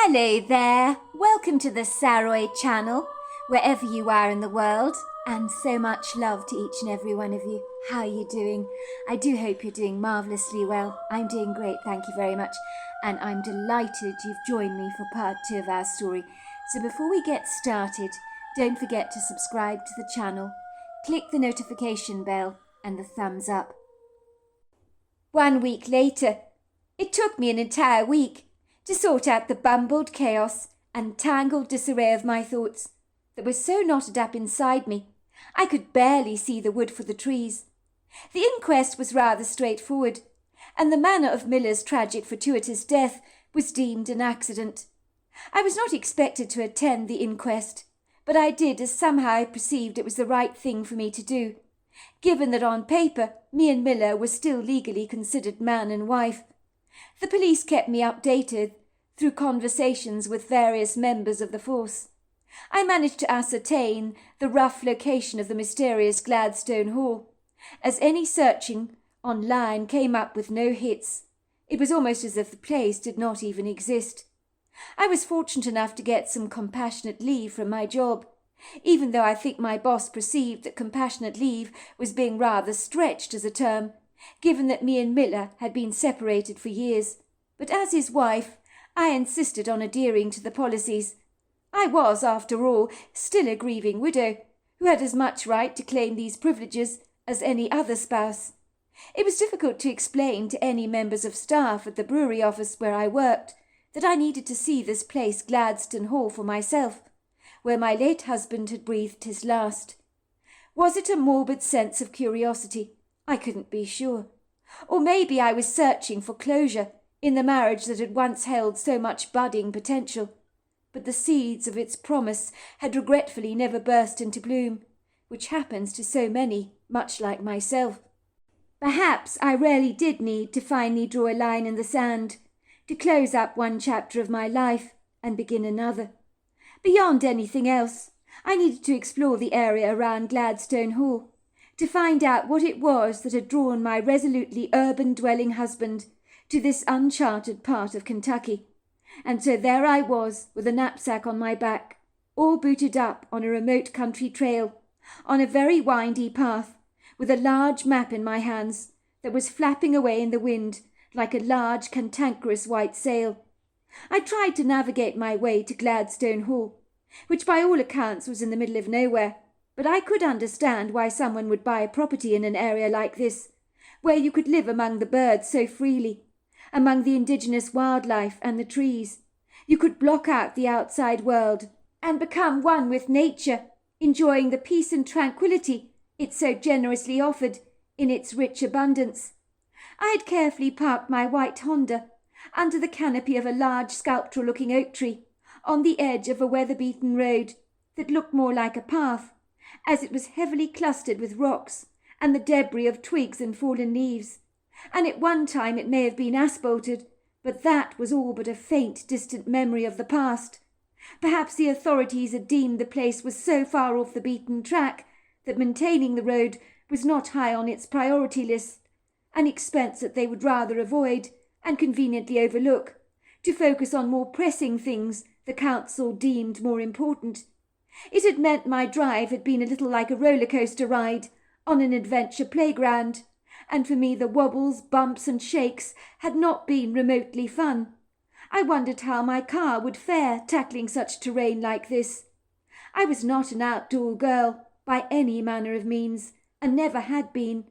Hello there, welcome to the Saroy channel, wherever you are in the world, and so much love to each and every one of you. How are you doing? I do hope you're doing marvellously well. I'm doing great, thank you very much, and I'm delighted you've joined me for part 2 of our story. So before we get started, don't forget to subscribe to the channel, click the notification bell and the thumbs up. 1 week later, it took me an entire week to sort out the bumbled chaos and tangled disarray of my thoughts that were so knotted up inside me, I could barely see the wood for the trees. The inquest was rather straightforward, and the manner of Miller's tragic fortuitous death was deemed an accident. I was not expected to attend the inquest, but I did as somehow I perceived it was the right thing for me to do, given that on paper me and Miller were still legally considered man and wife. The police kept me updated through conversations with various members of the force. I managed to ascertain the rough location of the mysterious Gladstone Hall, as any searching online came up with no hits. It was almost as if the place did not even exist. I was fortunate enough to get some compassionate leave from my job, even though I think my boss perceived that compassionate leave was being rather stretched as a term, given that me and Miller had been separated for years. But as his wife, I insisted on adhering to the policies. I was, after all, still a grieving widow, who had as much right to claim these privileges as any other spouse. It was difficult to explain to any members of staff at the brewery office where I worked that I needed to see this place Gladstone Hall for myself, where my late husband had breathed his last. Was it a morbid sense of curiosity? I couldn't be sure. Or maybe I was searching for closure in the marriage that had once held so much budding potential, but the seeds of its promise had regretfully never burst into bloom, which happens to so many, much like myself. Perhaps I really did need to finally draw a line in the sand, to close up one chapter of my life and begin another. Beyond anything else, I needed to explore the area around Gladstone Hall, to find out what it was that had drawn my resolutely urban-dwelling husband to this uncharted part of Kentucky. And so there I was, with a knapsack on my back, all booted up on a remote country trail, on a very windy path, with a large map in my hands that was flapping away in the wind like a large cantankerous white sail. I tried to navigate my way to Gladstone Hall, which by all accounts was in the middle of nowhere, but I could understand why someone would buy a property in an area like this, where you could live among the birds so freely, among the indigenous wildlife and the trees. You could block out the outside world and become one with nature, enjoying the peace and tranquility it so generously offered in its rich abundance. I had carefully parked my white Honda under the canopy of a large sculptural-looking oak tree on the edge of a weather-beaten road that looked more like a path, as it was heavily clustered with rocks and the debris of twigs and fallen leaves, and at one time it may have been asphalted, but that was all but a faint, distant memory of the past. Perhaps the authorities had deemed the place was so far off the beaten track that maintaining the road was not high on its priority list, an expense that they would rather avoid and conveniently overlook, to focus on more pressing things the council deemed more important. It had meant my drive had been a little like a roller coaster ride on an adventure playground, and for me the wobbles, bumps and shakes had not been remotely fun. I wondered how my car would fare tackling such terrain like this. I was not an outdoor girl by any manner of means, and never had been.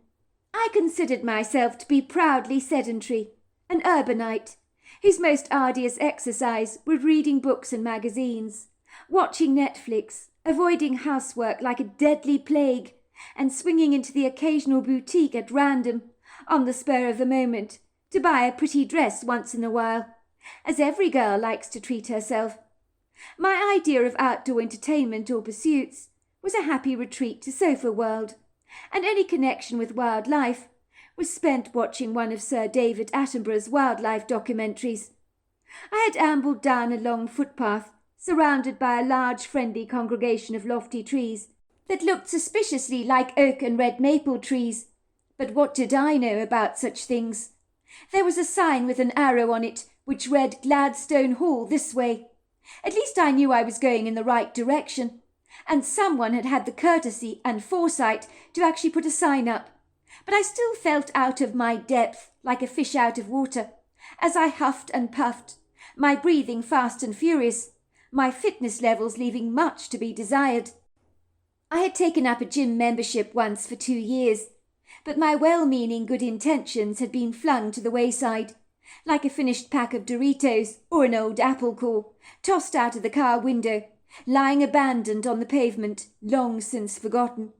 I considered myself to be proudly sedentary, an urbanite, whose most arduous exercise was reading books and magazines, watching Netflix, avoiding housework like a deadly plague, and swinging into the occasional boutique at random, on the spur of the moment, to buy a pretty dress once in a while, as every girl likes to treat herself. My idea of outdoor entertainment or pursuits was a happy retreat to Sofa World, and any connection with wildlife was spent watching one of Sir David Attenborough's wildlife documentaries. I had ambled down a long footpath, surrounded by a large friendly congregation of lofty trees that looked suspiciously like oak and red maple trees. But what did I know about such things? There was a sign with an arrow on it which read Gladstone Hall this way. At least I knew I was going in the right direction, and someone had had the courtesy and foresight to actually put a sign up. But I still felt out of my depth, like a fish out of water, as I huffed and puffed, my breathing fast and furious, my fitness levels leaving much to be desired. I had taken up a gym membership once for 2 years, but my well-meaning good intentions had been flung to the wayside, like a finished pack of Doritos or an old apple core, tossed out of the car window, lying abandoned on the pavement, long since forgotten.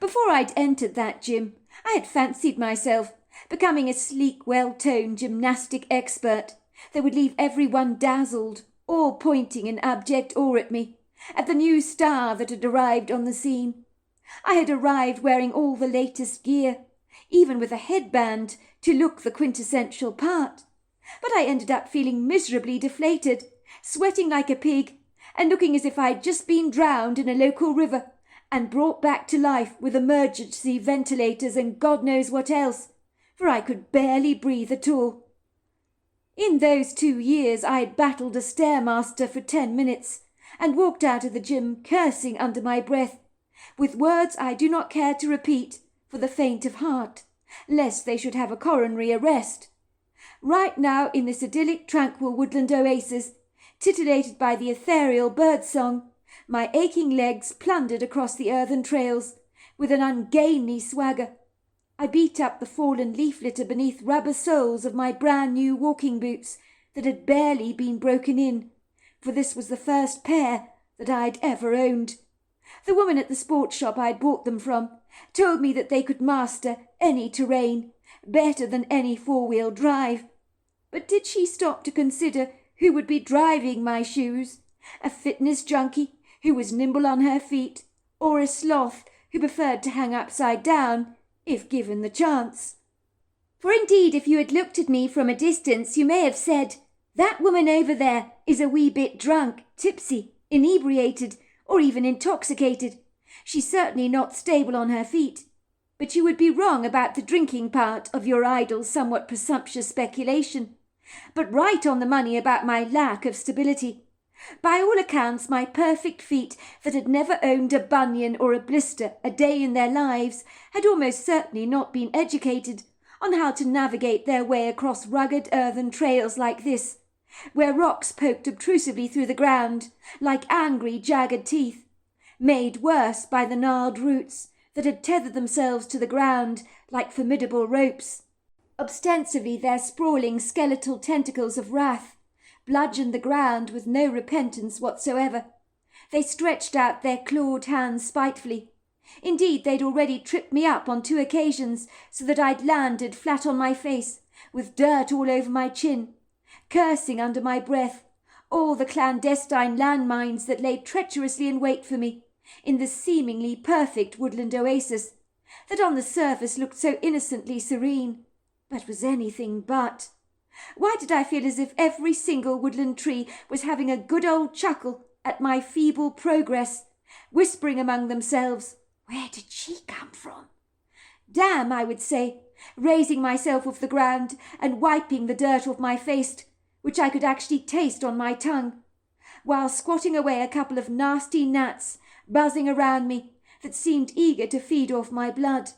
Before I'd entered that gym, I had fancied myself becoming a sleek, well-toned gymnastic expert that would leave everyone dazzled, all pointing in abject awe at me, at the new star that had arrived on the scene. I had arrived wearing all the latest gear, even with a headband to look the quintessential part. But I ended up feeling miserably deflated, sweating like a pig, and looking as if I'd just been drowned in a local river and brought back to life with emergency ventilators and God knows what else, for I could barely breathe at all. In those 2 years I had battled a stairmaster for 10 minutes and walked out of the gym cursing under my breath, with words I do not care to repeat for the faint of heart, lest they should have a coronary arrest. Right now in this idyllic tranquil woodland oasis, titillated by the ethereal birdsong, my aching legs plundered across the earthen trails with an ungainly swagger. I beat up the fallen leaf litter beneath rubber soles of my brand new walking boots that had barely been broken in, for this was the first pair that I'd ever owned. The woman at the sports shop I'd bought them from told me that they could master any terrain better than any four-wheel drive. But did she stop to consider who would be driving my shoes? A fitness junkie who was nimble on her feet, or a sloth who preferred to hang upside down if given the chance? For indeed, if you had looked at me from a distance, you may have said, "That woman over there is a wee bit drunk, tipsy, inebriated, or even intoxicated. She's certainly not stable on her feet." But you would be wrong about the drinking part of your idol's somewhat presumptuous speculation, but right on the money about my lack of stability. By all accounts, my perfect feet that had never owned a bunion or a blister a day in their lives had almost certainly not been educated on how to navigate their way across rugged earthen trails like this, where rocks poked obtrusively through the ground like angry jagged teeth, made worse by the gnarled roots that had tethered themselves to the ground like formidable ropes. Ostensibly their sprawling skeletal tentacles of wrath bludgeoned the ground with no repentance whatsoever. They stretched out their clawed hands spitefully. Indeed, they'd already tripped me up on 2 occasions so that I'd landed flat on my face, with dirt all over my chin, cursing under my breath all the clandestine landmines that lay treacherously in wait for me in this seemingly perfect woodland oasis that on the surface looked so innocently serene, but was anything but. Why did I feel as if every single woodland tree was having a good old chuckle at my feeble progress, whispering among themselves, "Where did she come from?" "Damn," I would say, raising myself off the ground and wiping the dirt off my face, which I could actually taste on my tongue, while squatting away a couple of nasty gnats buzzing around me that seemed eager to feed off my blood.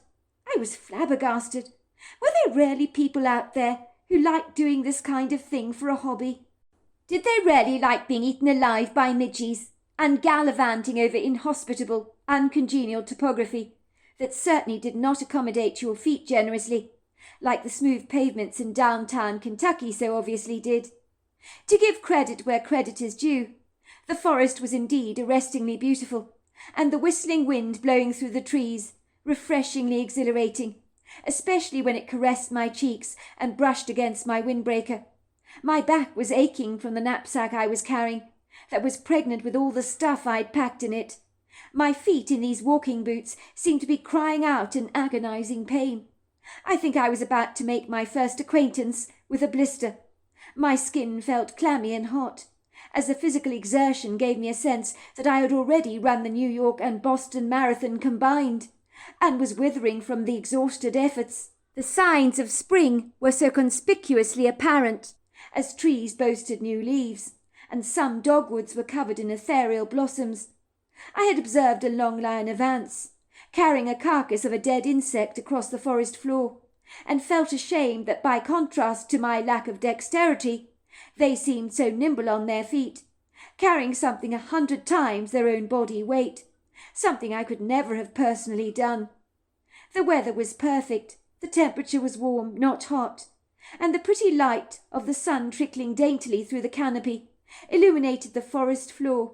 I was flabbergasted. Were there really people out there who liked doing this kind of thing for a hobby? Did they really like being eaten alive by midgies and gallivanting over inhospitable, uncongenial topography that certainly did not accommodate your feet generously, like the smooth pavements in downtown Kentucky so obviously did? To give credit where credit is due, the forest was indeed arrestingly beautiful, and the whistling wind blowing through the trees refreshingly exhilarating, especially when it caressed my cheeks and brushed against my windbreaker. My back was aching from the knapsack I was carrying, that was pregnant with all the stuff I'd packed in it. My feet in these walking boots seemed to be crying out in agonizing pain. I think I was about to make my first acquaintance with a blister. My skin felt clammy and hot, as the physical exertion gave me a sense that I had already run the New York and Boston Marathon combined, and was withering from the exhausted efforts. The signs of spring were so conspicuously apparent, as trees boasted new leaves, and some dogwoods were covered in ethereal blossoms. I had observed a long line of ants, carrying a carcass of a dead insect across the forest floor, and felt ashamed that by contrast to my lack of dexterity, they seemed so nimble on their feet, carrying something 100 times their own body weight, something I could never have personally done. The weather was perfect, the temperature was warm, not hot, and the pretty light of the sun trickling daintily through the canopy illuminated the forest floor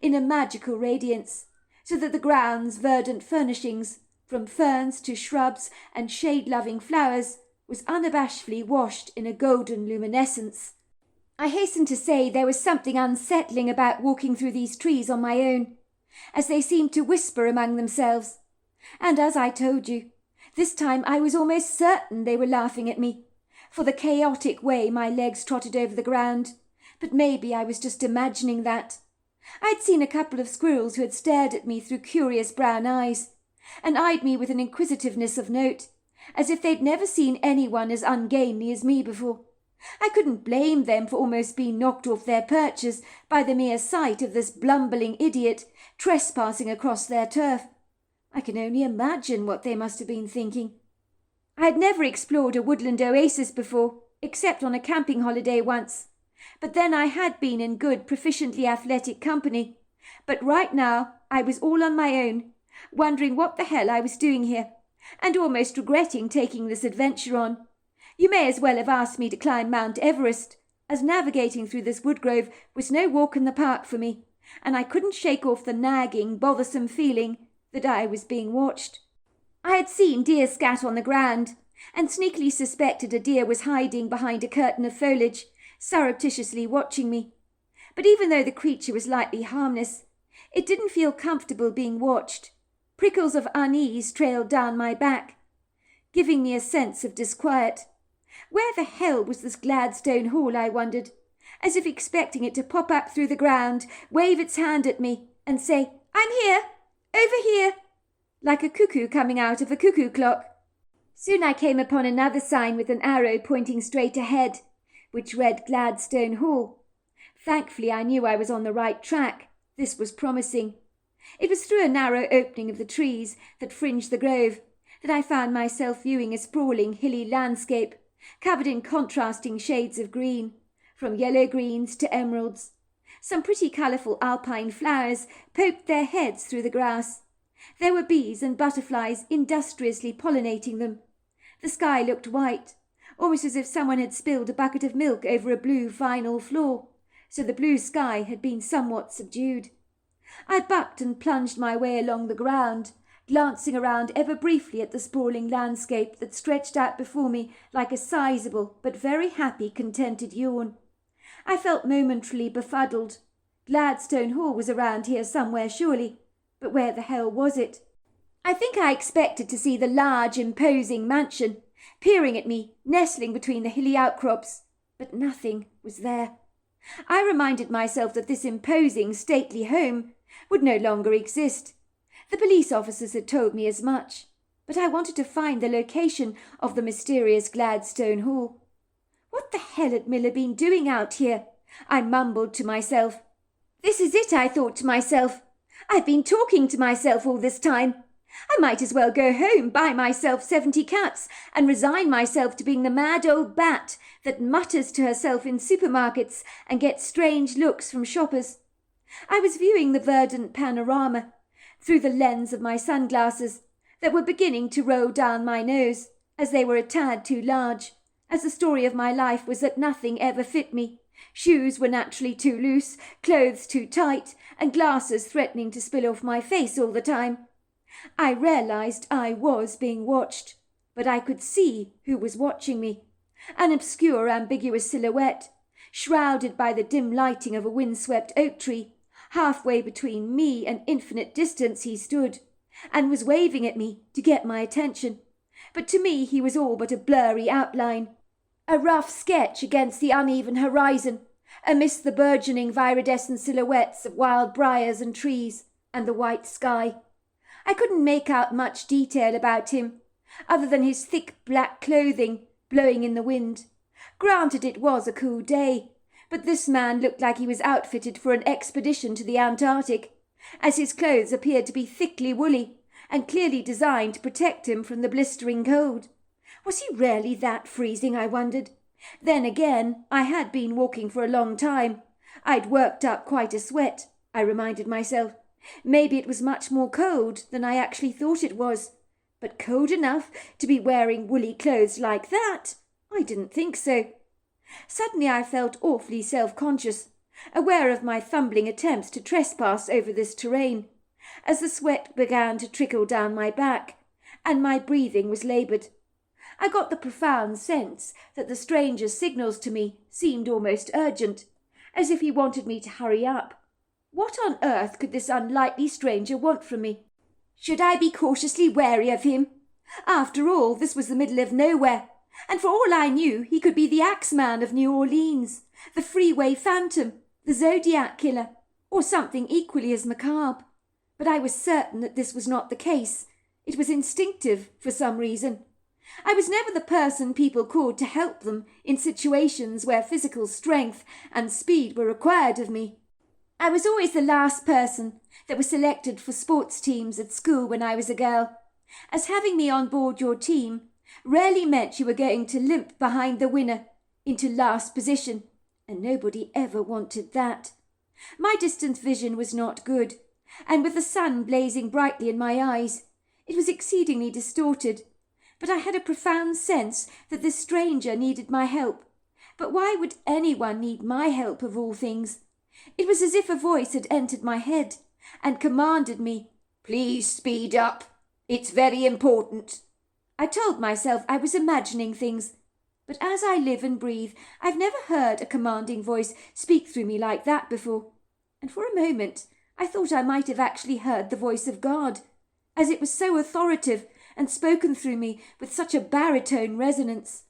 in a magical radiance, so that the ground's verdant furnishings, from ferns to shrubs and shade-loving flowers, was unabashedly washed in a golden luminescence. I hasten to say there was something unsettling about walking through these trees on my own, as they seemed to whisper among themselves. And as I told you, this time I was almost certain they were laughing at me, for the chaotic way my legs trotted over the ground, but maybe I was just imagining that. I'd seen a couple of squirrels who had stared at me through curious brown eyes, and eyed me with an inquisitiveness of note, as if they'd never seen anyone as ungainly as me before. I couldn't blame them for almost being knocked off their perches by the mere sight of this blumbling idiot trespassing across their turf. I can only imagine what they must have been thinking. I had never explored a woodland oasis before, except on a camping holiday once, but then I had been in good, proficiently athletic company. But right now I was all on my own, wondering what the hell I was doing here, and almost regretting taking this adventure on. You may as well have asked me to climb Mount Everest, as navigating through this woodgrove was no walk in the park for me, and I couldn't shake off the nagging, bothersome feeling that I was being watched. I had seen deer scat on the ground, and sneakily suspected a deer was hiding behind a curtain of foliage, surreptitiously watching me. But even though the creature was lightly harmless, it didn't feel comfortable being watched. Prickles of unease trailed down my back, giving me a sense of disquiet. Where the hell was this Gladstone hall, I wondered, as if expecting it to pop up through the ground, wave its hand at me, and say, "I'm here, over here," like a cuckoo coming out of a cuckoo clock. Soon I came upon another sign with an arrow pointing straight ahead, which read Gladstone Hall. Thankfully I knew I was on the right track. This was promising. It was through a narrow opening of the trees that fringed the grove that I found myself viewing a sprawling hilly landscape, covered in contrasting shades of green, from yellow greens to emeralds. Some pretty colourful alpine flowers poked their heads through the grass. There were bees and butterflies industriously pollinating them. The sky looked white, almost as if someone had spilled a bucket of milk over a blue vinyl floor, so the blue sky had been somewhat subdued. I bucked and plunged my way along the ground, glancing around ever briefly at the sprawling landscape that stretched out before me like a sizable but very happy, contented yawn. I felt momentarily befuddled. Gladstone Hall was around here somewhere, surely, but where the hell was it? I think I expected to see the large, imposing mansion, peering at me, nestling between the hilly outcrops, but nothing was there. I reminded myself that this imposing, stately home would no longer exist. The police officers had told me as much, but I wanted to find the location of the mysterious Gladstone Hall. What the hell had Miller been doing out here? I mumbled to myself. This is it, I thought to myself. I've been talking to myself all this time. I might as well go home, buy myself 70 cats, and resign myself to being the mad old bat that mutters to herself in supermarkets and gets strange looks from shoppers. I was viewing the verdant panorama through the lens of my sunglasses that were beginning to roll down my nose, as they were a tad too large, as the story of my life was that nothing ever fit me. Shoes were naturally too loose, clothes too tight, and glasses threatening to spill off my face all the time. I realized I was being watched, but I could see who was watching me. An obscure, ambiguous silhouette, shrouded by the dim lighting of a windswept oak tree. Halfway between me and infinite distance he stood, and was waving at me to get my attention. But to me he was all but a blurry outline, a rough sketch against the uneven horizon, amidst the burgeoning viridescent silhouettes of wild briars and trees, and the white sky. I couldn't make out much detail about him, other than his thick black clothing blowing in the wind. Granted, it was a cool day, but this man looked like he was outfitted for an expedition to the Antarctic, as his clothes appeared to be thickly woolly and clearly designed to protect him from the blistering cold. Was he really that freezing, I wondered? Then again, I had been walking for a long time. I'd worked up quite a sweat, I reminded myself. Maybe it was much more cold than I actually thought it was. But cold enough to be wearing woolly clothes like that? I didn't think so. Suddenly I felt awfully self-conscious, aware of my fumbling attempts to trespass over this terrain, as the sweat began to trickle down my back, and my breathing was laboured. I got the profound sense that the stranger's signals to me seemed almost urgent, as if he wanted me to hurry up. What on earth could this unlikely stranger want from me? Should I be cautiously wary of him? After all, this was the middle of nowhere, and for all I knew, he could be the Axeman of New Orleans, the freeway phantom, the Zodiac killer, or something equally as macabre. But I was certain that this was not the case. It was instinctive, for some reason. I was never the person people called to help them in situations where physical strength and speed were required of me. I was always the last person that was selected for sports teams at school when I was a girl, as having me on board your team rarely meant you were going to limp behind the winner into last position, and nobody ever wanted that. My distance vision was not good, and with the sun blazing brightly in my eyes, it was exceedingly distorted. But I had a profound sense that this stranger needed my help. But why would anyone need my help of all things? It was as if a voice had entered my head and commanded me, "Please speed up. It's very important." I told myself I was imagining things, but as I live and breathe, I've never heard a commanding voice speak through me like that before. And for a moment, I thought I might have actually heard the voice of God, as it was so authoritative and spoken through me with such a baritone resonance.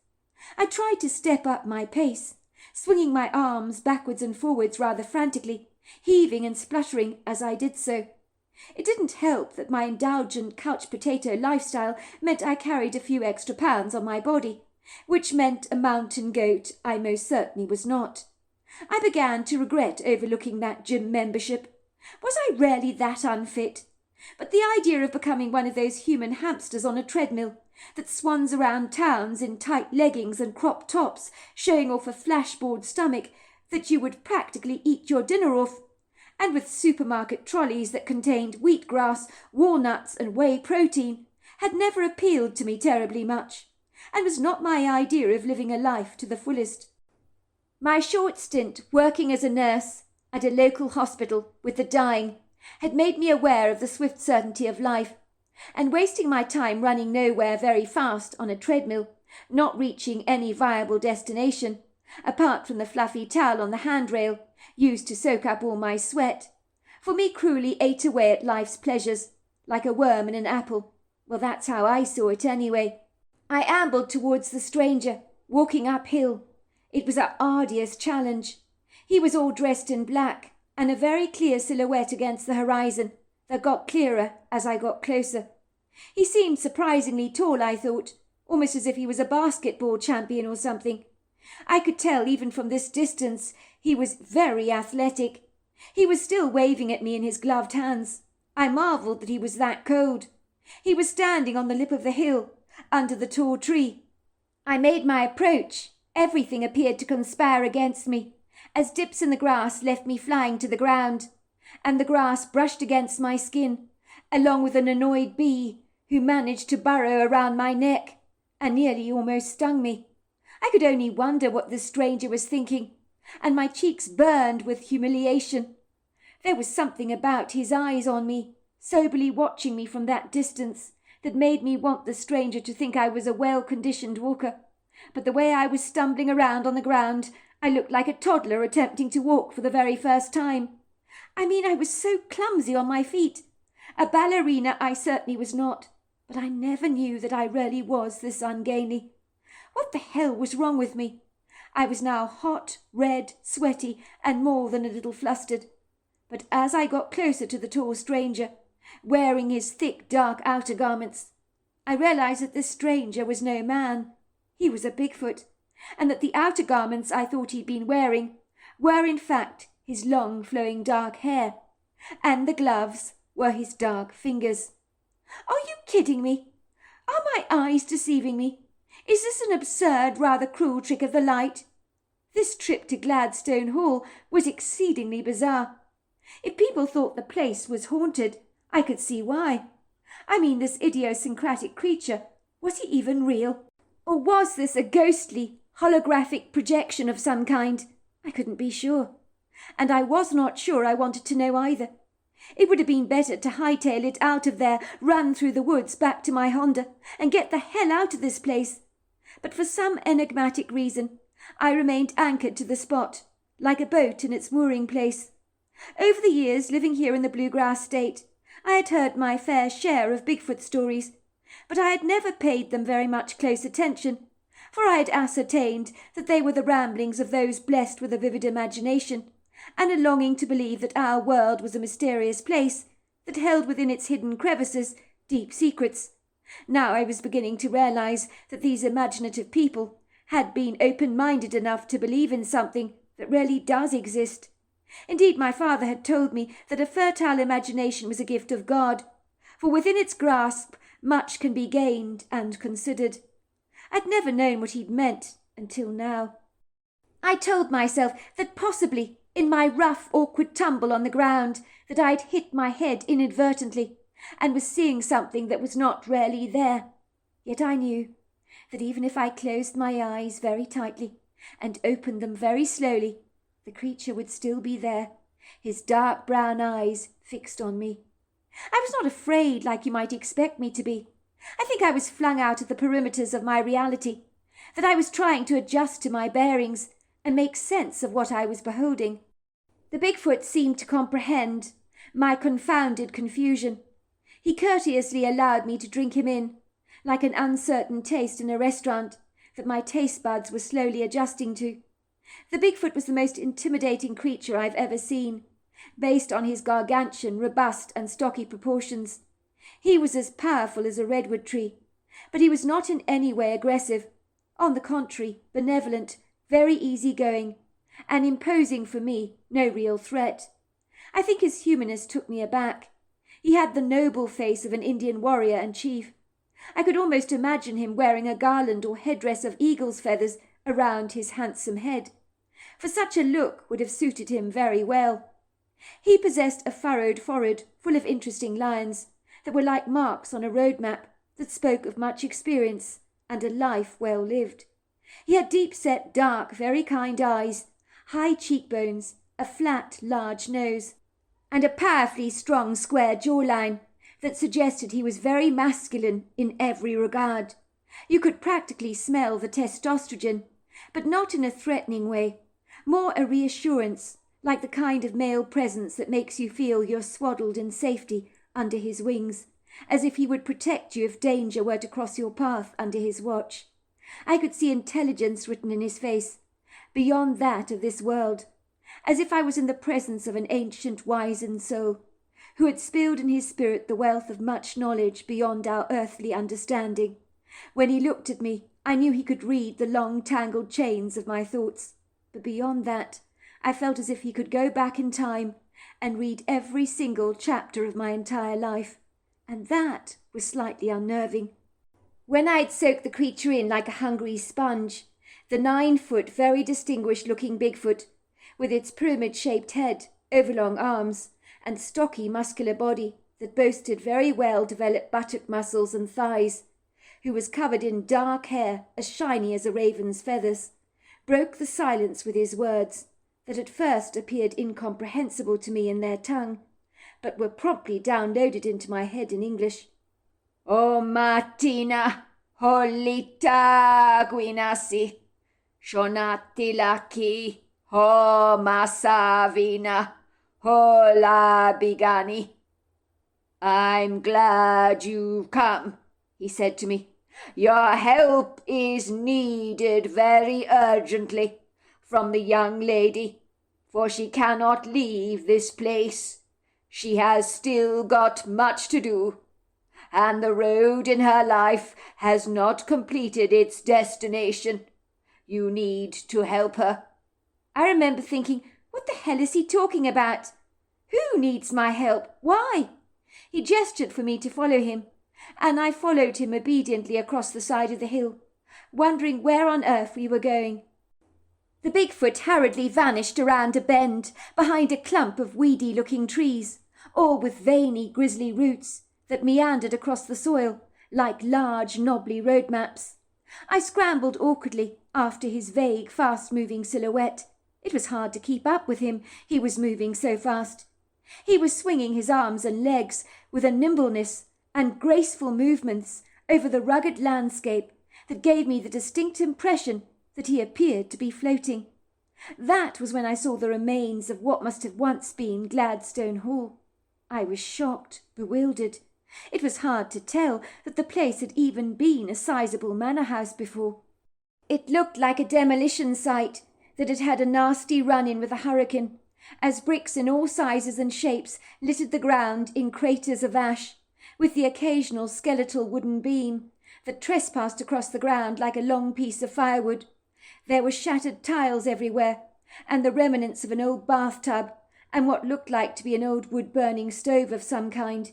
I tried to step up my pace, swinging my arms backwards and forwards rather frantically, heaving and spluttering as I did so. It didn't help that my indulgent couch potato lifestyle meant I carried a few extra pounds on my body, which meant a mountain goat I most certainly was not. I began to regret overlooking that gym membership. Was I really that unfit? But the idea of becoming one of those human hamsters on a treadmill that swans around towns in tight leggings and crop tops, showing off a flashboard stomach that you would practically eat your dinner off, and with supermarket trolleys that contained wheatgrass, walnuts and whey protein, had never appealed to me terribly much, and was not my idea of living a life to the fullest. My short stint working as a nurse at a local hospital with the dying had made me aware of the swift certainty of life, and wasting my time running nowhere very fast on a treadmill, not reaching any viable destination, apart from the fluffy towel on the handrail, used to soak up all my sweat, for me cruelly ate away at life's pleasures, like a worm in an apple. Well, that's how I saw it anyway. I ambled towards the stranger, walking uphill. It was an arduous challenge. He was all dressed in black, and a very clear silhouette against the horizon that got clearer as I got closer. He seemed surprisingly tall, I thought, almost as if he was a basketball champion or something. I could tell even from this distance he was very athletic. He was still waving at me in his gloved hands. I marvelled that he was that cold. He was standing on the lip of the hill, under the tall tree. I made my approach. Everything appeared to conspire against me, as dips in the grass left me flying to the ground, and the grass brushed against my skin, along with an annoyed bee who managed to burrow around my neck and nearly almost stung me. I could only wonder what this stranger was thinking, and my cheeks burned with humiliation. There was something about his eyes on me, soberly watching me from that distance, that made me want the stranger to think I was a well-conditioned walker. But the way I was stumbling around on the ground, I looked like a toddler attempting to walk for the very first time. I was so clumsy on my feet. A ballerina I certainly was not, but I never knew that I really was this ungainly. What the hell was wrong with me? I was now hot, red, sweaty, and more than a little flustered. But as I got closer to the tall stranger, wearing his thick, dark outer garments, I realized that this stranger was no man. He was a Bigfoot, and that the outer garments I thought he'd been wearing were in fact his long flowing dark hair, and the gloves were his dark fingers. Are you kidding me? Are my eyes deceiving me? Is this an absurd, rather cruel trick of the light? This trip to Gladstone Hall was exceedingly bizarre. If people thought the place was haunted, I could see why. I mean, this idiosyncratic creature, was he even real? Or was this a ghostly, holographic projection of some kind? I couldn't be sure. And I was not sure I wanted to know either. It would have been better to hightail it out of there, run through the woods back to my Honda, and get the hell out of this place. But for some enigmatic reason, I remained anchored to the spot, like a boat in its mooring place. Over the years living here in the Bluegrass State, I had heard my fair share of Bigfoot stories, but I had never paid them very much close attention, for I had ascertained that they were the ramblings of those blessed with a vivid imagination, and a longing to believe that our world was a mysterious place that held within its hidden crevices deep secrets. Now I was beginning to realize that these imaginative people had been open-minded enough to believe in something that really does exist. Indeed, my father had told me that a fertile imagination was a gift of God, for within its grasp much can be gained and considered. I'd never known what he'd meant until now. I told myself that possibly, in my rough, awkward tumble on the ground, that I'd hit my head inadvertently, and was seeing something that was not really there. Yet I knew that even if I closed my eyes very tightly and opened them very slowly, the creature would still be there, his dark brown eyes fixed on me. I was not afraid like you might expect me to be. I think I was flung out of the perimeters of my reality, that I was trying to adjust to my bearings and make sense of what I was beholding. The Bigfoot seemed to comprehend my confounded confusion. He courteously allowed me to drink him in, like an uncertain taste in a restaurant that my taste buds were slowly adjusting to. The Bigfoot was the most intimidating creature I've ever seen, based on his gargantuan, robust and stocky proportions. He was as powerful as a redwood tree, but he was not in any way aggressive. On the contrary, benevolent, very easy-going, and imposing for me, no real threat. I think his humanness took me aback. He had the noble face of an Indian warrior and chief. I could almost imagine him wearing a garland or headdress of eagle's feathers around his handsome head, for such a look would have suited him very well. He possessed a furrowed forehead full of interesting lines that were like marks on a road map that spoke of much experience and a life well lived. He had deep-set, dark, very kind eyes, high cheekbones, a flat, large nose, and a powerfully strong square jawline that suggested he was very masculine in every regard. You could practically smell the testosterone, but not in a threatening way, more a reassurance, like the kind of male presence that makes you feel you're swaddled in safety under his wings, as if he would protect you if danger were to cross your path under his watch. I could see intelligence written in his face, beyond that of this world, as if I was in the presence of an ancient wizened soul, who had spilled in his spirit the wealth of much knowledge beyond our earthly understanding. When he looked at me, I knew he could read the long tangled chains of my thoughts, but beyond that, I felt as if he could go back in time and read every single chapter of my entire life, and that was slightly unnerving. When I had soaked the creature in like a hungry sponge, the 9-foot, very distinguished-looking Bigfoot, with its pyramid-shaped head, overlong arms, and stocky muscular body that boasted very well-developed buttock muscles and thighs, who was covered in dark hair as shiny as a raven's feathers, broke the silence with his words, that at first appeared incomprehensible to me in their tongue, but were promptly downloaded into my head in English. O mattina, holita guinasi, shonati laki, ho masavina, ho la bigani. I'm glad you've come, he said to me. Your help is needed very urgently from the young lady, for she cannot leave this place. She has still got much to do, and the road in her life has not completed its destination. You need to help her. I remember thinking, what the hell is he talking about? Who needs my help? Why? He gestured for me to follow him, and I followed him obediently across the side of the hill, wondering where on earth we were going. The Bigfoot hurriedly vanished around a bend behind a clump of weedy-looking trees, all with veiny, grisly roots that meandered across the soil like large, knobbly road maps. I scrambled awkwardly after his vague, fast-moving silhouette. It was hard to keep up with him, he was moving so fast. He was swinging his arms and legs with a nimbleness and graceful movements over the rugged landscape that gave me the distinct impression that he appeared to be floating. That was when I saw the remains of what must have once been Gladstone Hall. I was shocked, bewildered. It was hard to tell that the place had even been a sizable manor house before. It looked like a demolition site that had had a nasty run-in with a hurricane, as bricks in all sizes and shapes littered the ground in craters of ash, with the occasional skeletal wooden beam that trespassed across the ground like a long piece of firewood. There were shattered tiles everywhere, and the remnants of an old bathtub, and what looked like to be an old wood-burning stove of some kind.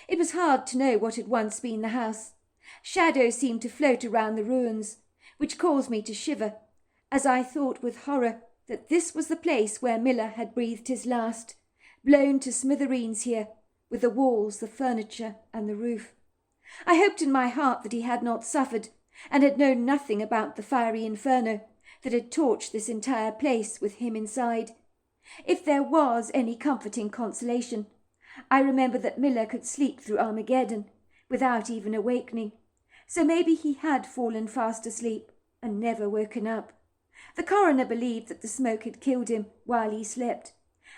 It was hard to know what had once been the house. Shadows seemed to float around the ruins, which caused me to shiver, as I thought with horror that this was the place where Miller had breathed his last, blown to smithereens here, with the walls, the furniture, and the roof. I hoped in my heart that he had not suffered, and had known nothing about the fiery inferno that had torched this entire place with him inside. If there was any comforting consolation, I remember that Miller could sleep through Armageddon without even awakening, so maybe he had fallen fast asleep and never woken up. The coroner believed that the smoke had killed him while he slept,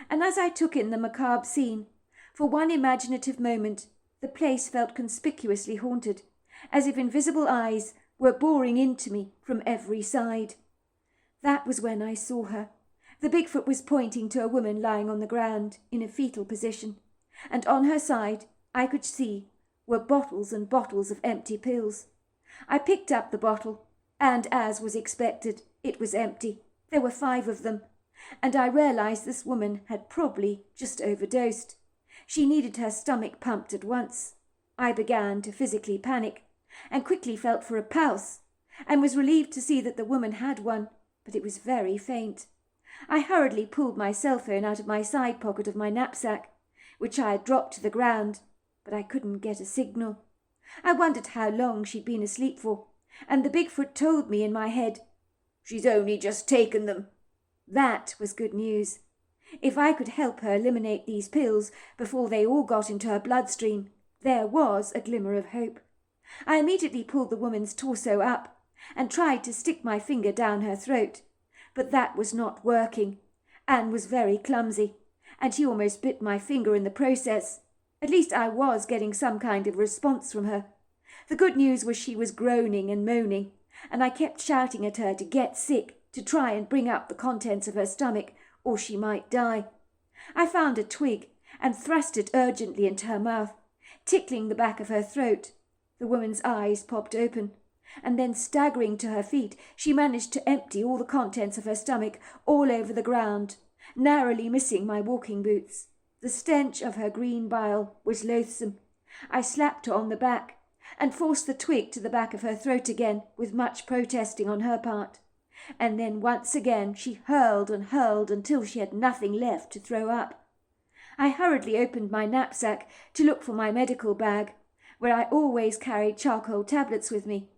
and as I took in the macabre scene, for one imaginative moment the place felt conspicuously haunted, as if invisible eyes were boring into me from every side. That was when I saw her. The Bigfoot was pointing to a woman lying on the ground in a fetal position, and on her side, I could see, were bottles and bottles of empty pills. I picked up the bottle, and as was expected, it was empty. There were 5 of them, and I realized this woman had probably just overdosed. She needed her stomach pumped at once. I began to physically panic, and quickly felt for a pulse, and was relieved to see that the woman had one, but it was very faint. I hurriedly pulled my cell phone out of my side pocket of my knapsack, which I had dropped to the ground, but I couldn't get a signal. I wondered how long she'd been asleep for, and the Bigfoot told me in my head, "She's only just taken them." That was good news. If I could help her eliminate these pills before they all got into her bloodstream, there was a glimmer of hope. I immediately pulled the woman's torso up and tried to stick my finger down her throat, but that was not working. Anne was very clumsy, and she almost bit my finger in the process. At least I was getting some kind of response from her. The good news was she was groaning and moaning, and I kept shouting at her to get sick, to try and bring up the contents of her stomach, or she might die. I found a twig and thrust it urgently into her mouth, tickling the back of her throat. The woman's eyes popped open, and then staggering to her feet, she managed to empty all the contents of her stomach all over the ground, narrowly missing my walking boots. The stench of her green bile was loathsome. I slapped her on the back and forced the twig to the back of her throat again, with much protesting on her part. And then once again she hurled and hurled until she had nothing left to throw up. I hurriedly opened my knapsack to look for my medical bag, where I always carried charcoal tablets with me.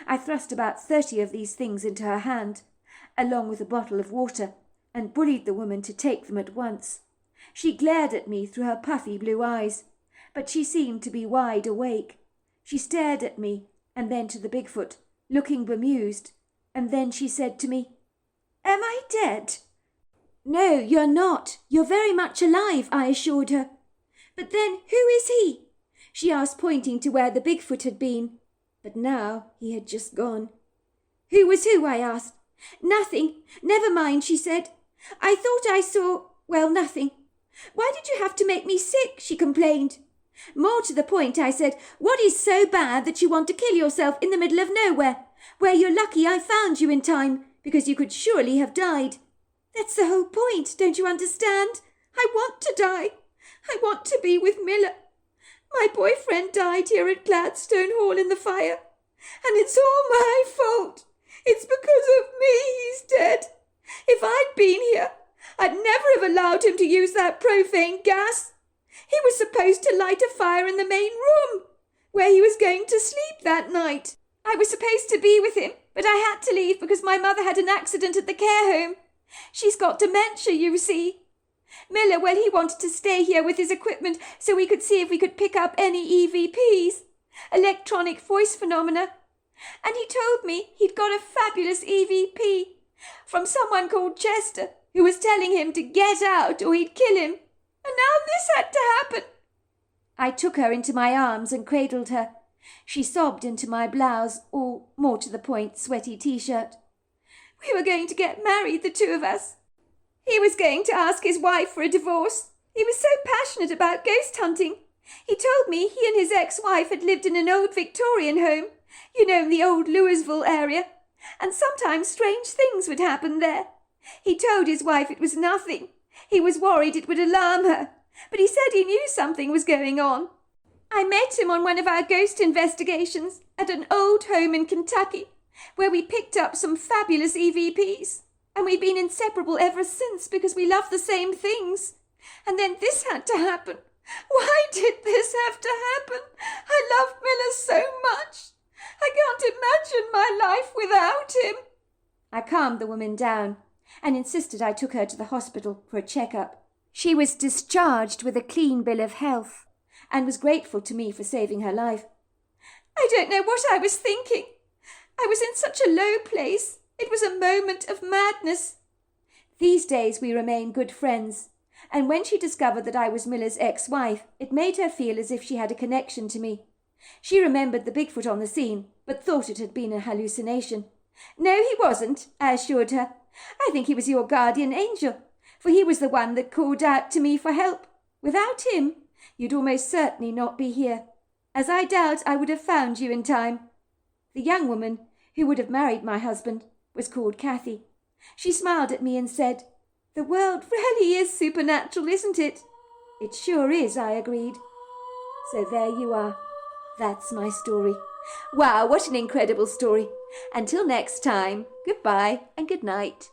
I thrust about 30 of these things into her hand, along with a bottle of water, and bullied the woman to take them at once. She glared at me through her puffy blue eyes, but she seemed to be wide awake. She stared at me, and then to the Bigfoot, looking bemused, and then she said to me, "Am I dead?" "No, you're not. You're very much alive," I assured her. "But then who is he?" she asked, pointing to where the Bigfoot had been. But now he had just gone. "Who was who?" I asked. "Nothing. Never mind," she said. "I thought I saw, well, nothing." "Why did you have to make me sick?" she complained. "More to the point," I said, "what is so bad that you want to kill yourself in the middle of nowhere, where you're lucky I found you in time? because you could surely have died. That's the whole point, don't you understand? I want to die. I want to be with Miller. My boyfriend died here at Gladstone Hall in the fire, and it's all my fault. It's because of me he's dead. If I'd been here, I'd never have allowed him to use that profane gas. He was supposed to light a fire in the main room, where he was going to sleep that night. I was supposed to be with him, but I had to leave because my mother had an accident at the care home. She's got dementia, you see. Miller, well, he wanted to stay here with his equipment so we could see if we could pick up any EVPs, electronic voice phenomena. And he told me he'd got a fabulous EVP from someone called Chester, who was telling him to get out or he'd kill him. And now this had to happen. I took her into my arms and cradled her. She sobbed into my blouse, or more to the point, sweaty T-shirt. We were going to get married, the two of us. He was going to ask his wife for a divorce. He was so passionate about ghost hunting. He told me he and his ex-wife had lived in an old Victorian home, you know, in the old Louisville area, and sometimes strange things would happen there. He told his wife it was nothing. He was worried it would alarm her, but he said he knew something was going on. I met him on one of our ghost investigations at an old home in Kentucky, where we picked up some fabulous EVPs, and we've been inseparable ever since because we love the same things. And then this had to happen. Why did this have to happen? I love Miller so much. I can't imagine my life without him. I calmed the woman down and insisted I took her to the hospital for a checkup. She was discharged with a clean bill of health and was grateful to me for saving her life. I don't know what I was thinking. I was in such a low place. It was a moment of madness. These days we remain good friends, and when she discovered that I was Miller's ex-wife, it made her feel as if she had a connection to me. She remembered the Bigfoot on the scene, but thought it had been a hallucination. No, he wasn't, I assured her. I think he was your guardian angel, for he was the one that called out to me for help. Without him, you'd almost certainly not be here, as I doubt I would have found you in time. The young woman, who would have married my husband, was called Kathy. She smiled at me and said, "The world really is supernatural, isn't it?" "It sure is," I agreed. So there you are. That's my story. Wow, what an incredible story. Until next time, goodbye and good night.